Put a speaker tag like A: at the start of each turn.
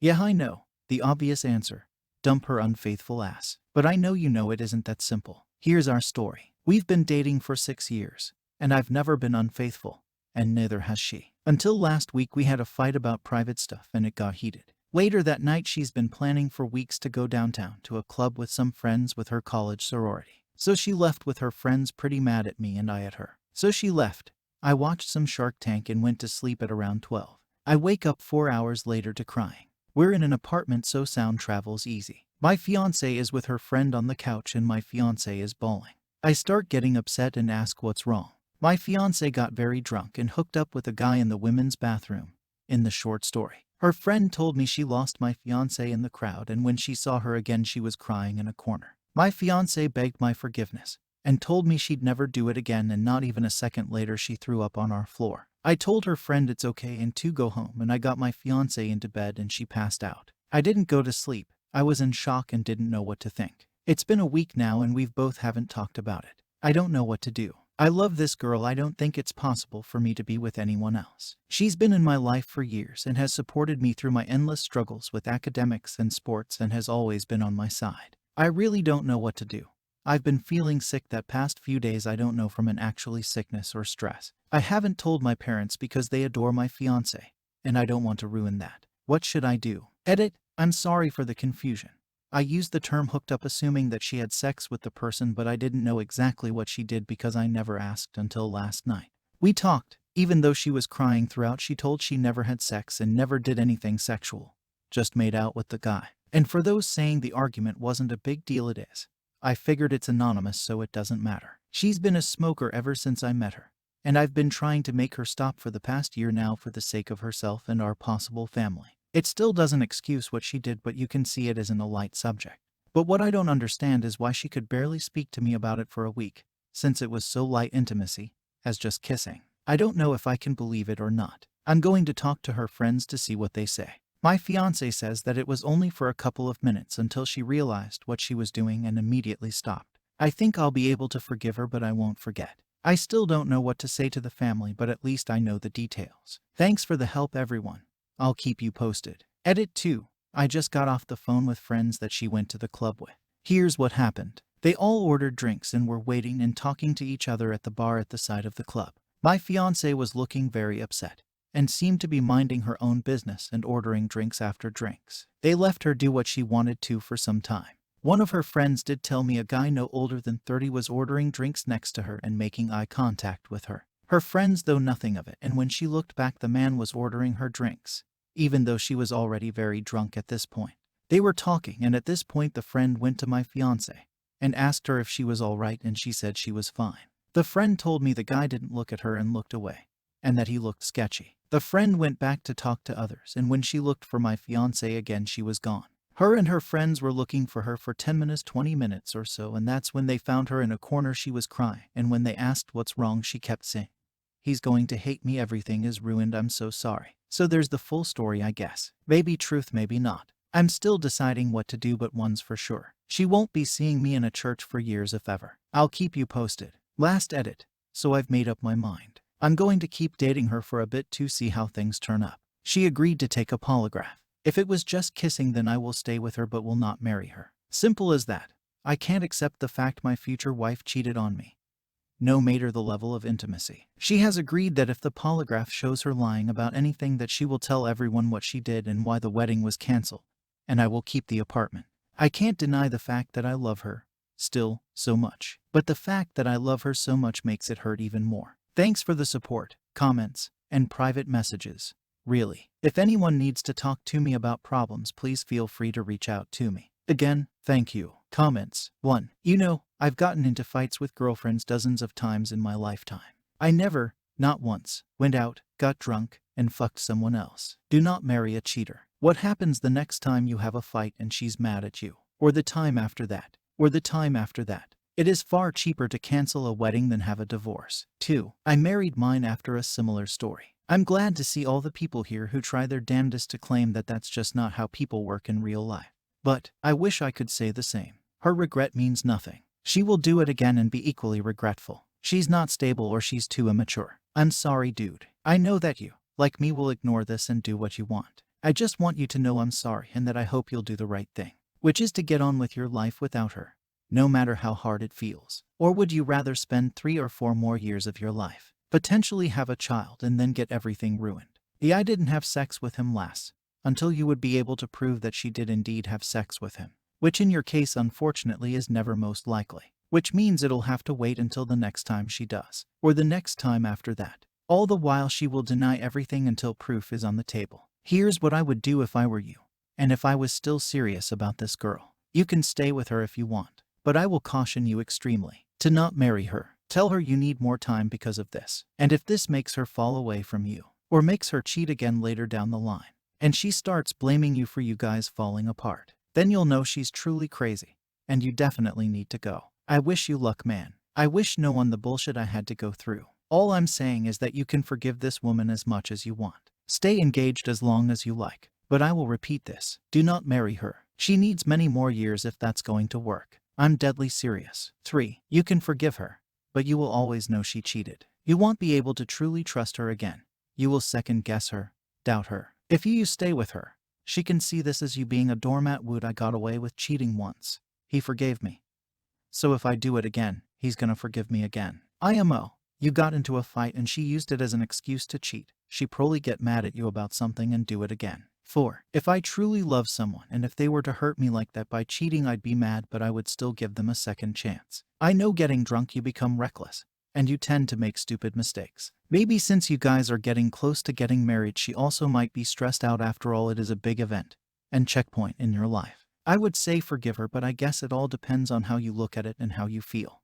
A: Yeah, I know. The obvious answer. Dump her unfaithful ass. But I know you know it isn't that simple. Here's our story. We've been dating for 6 years, and I've never been unfaithful, and neither has she. Until last week we had a fight about private stuff and it got heated. Later that night she's been planning for weeks to go downtown to a club with some friends with her college sorority. So she left with her friends pretty mad at me and I at her. So she left. I watched some Shark Tank and went to sleep at around 12. I wake up 4 hours later to crying. We're in an apartment so sound travels easy. My fiancé is with her friend on the couch and my fiancé is bawling. I start getting upset and ask what's wrong. My fiancé got very drunk and hooked up with a guy in the women's bathroom. In the short story, her friend told me she lost my fiancé in the crowd and when she saw her again she was crying in a corner. My fiancé begged my forgiveness and told me she'd never do it again, and not even a second later she threw up on our floor. I told her friend it's okay and to go home, and I got my fiancé into bed and she passed out. I didn't go to sleep. I was in shock and didn't know what to think. It's been a week now and we've both haven't talked about it. I don't know what to do. I love this girl. I don't think it's possible for me to be with anyone else. She's been in my life for years and has supported me through my endless struggles with academics and sports and has always been on my side. I really don't know what to do. I've been feeling sick that past few days. I don't know from an actually sickness or stress. I haven't told my parents because they adore my fiancé, and I don't want to ruin that. What should I do? Edit. I'm sorry for the confusion. I used the term hooked up assuming that she had sex with the person, but I didn't know exactly what she did because I never asked until last night. We talked. Even though she was crying throughout, she told she never had sex and never did anything sexual. Just made out with the guy. And for those saying the argument wasn't a big deal, it is. I figured it's anonymous so it doesn't matter. She's been a smoker ever since I met her, and I've been trying to make her stop for the past year now for the sake of herself and our possible family. It still doesn't excuse what she did, but you can see it isn't a light subject. But what I don't understand is why she could barely speak to me about it for a week, since it was so light intimacy, as just kissing. I don't know if I can believe it or not. I'm going to talk to her friends to see what they say. My fiancé says that it was only for a couple of minutes until she realized what she was doing and immediately stopped. I think I'll be able to forgive her, but I won't forget. I still don't know what to say to the family, but at least I know the details. Thanks for the help, everyone. I'll keep you posted. Edit 2. I just got off the phone with friends that she went to the club with. Here's what happened. They all ordered drinks and were waiting and talking to each other at the bar at the side of the club. My fiancé was looking very upset and seemed to be minding her own business and ordering drinks after drinks. They left her do what she wanted to for some time. One of her friends did tell me a guy no older than 30 was ordering drinks next to her and making eye contact with her. Her friends though nothing of it, and when she looked back the man was ordering her drinks, even though she was already very drunk at this point. They were talking, and at this point the friend went to my fiancé and asked her if she was all right, and she said she was fine. The friend told me the guy didn't look at her and looked away, and that he looked sketchy. The friend went back to talk to others, and when she looked for my fiancé again, she was gone. Her and her friends were looking for her for 10 minutes, 20 minutes or so, and that's when they found her in a corner. She was crying, and when they asked what's wrong, she kept saying, "He's going to hate me, everything is ruined, I'm so sorry." So there's the full story, I guess. Maybe truth, maybe not. I'm still deciding what to do, but one's for sure. She won't be seeing me in a church for years, if ever. I'll keep you posted. Last edit. So I've made up my mind. I'm going to keep dating her for a bit to see how things turn up. She agreed to take a polygraph. If it was just kissing, then I will stay with her but will not marry her. Simple as that. I can't accept the fact my future wife cheated on me, no matter the level of intimacy. She has agreed that if the polygraph shows her lying about anything, that she will tell everyone what she did and why the wedding was canceled, and I will keep the apartment. I can't deny the fact that I love her still so much, but the fact that I love her so much makes it hurt even more. Thanks for the support, comments, and private messages. Really. If anyone needs to talk to me about problems, please feel free to reach out to me. Again, thank you. Comments. 1. You know, I've gotten into fights with girlfriends dozens of times in my lifetime. I never, not once, went out, got drunk, and fucked someone else. Do not marry a cheater. What happens the next time you have a fight and she's mad at you? Or the time after that? Or the time after that? It is far cheaper to cancel a wedding than have a divorce. 2. I married mine after a similar story. I'm glad to see all the people here who try their damnedest to claim that that's just not how people work in real life. But I wish I could say the same. Her regret means nothing. She will do it again and be equally regretful. She's not stable or she's too immature. I'm sorry, dude. I know that you, like me, will ignore this and do what you want. I just want you to know I'm sorry and that I hope you'll do the right thing, which is to get on with your life without her, no matter how hard it feels. Or would you rather spend 3 or 4 more years of your life, potentially have a child, and then get everything ruined? I didn't have sex with him last, until you would be able to prove that she did indeed have sex with him, which in your case unfortunately is never most likely, which means it'll have to wait until the next time she does, or the next time after that. All the while she will deny everything until proof is on the table. Here's what I would do if I were you, and if I was still serious about this girl. You can stay with her if you want, but I will caution you extremely to not marry her. Tell her you need more time because of this, and if this makes her fall away from you, or makes her cheat again later down the line, and she starts blaming you for you guys falling apart, then you'll know she's truly crazy, and you definitely need to go. I wish you luck, man. I wish no one the bullshit I had to go through. All I'm saying is that you can forgive this woman as much as you want. Stay engaged as long as you like, but I will repeat this. Do not marry her. She needs many more years if that's going to work. I'm deadly serious. 3. You can forgive her, but you will always know she cheated. You won't be able to truly trust her again. You will second guess her, doubt her. If you stay with her, she can see this as you being a doormat. Would I got away with cheating once? He forgave me. So if I do it again, he's gonna forgive me again. IMO. You got into a fight and she used it as an excuse to cheat. She probably get mad at you about something and do it again. 4. If I truly love someone and if they were to hurt me like that by cheating, I'd be mad, but I would still give them a second chance. I know getting drunk you become reckless, and you tend to make stupid mistakes. Maybe since you guys are getting close to getting married, she also might be stressed out. After all, it is a big event and checkpoint in your life. I would say forgive her, but I guess it all depends on how you look at it and how you feel.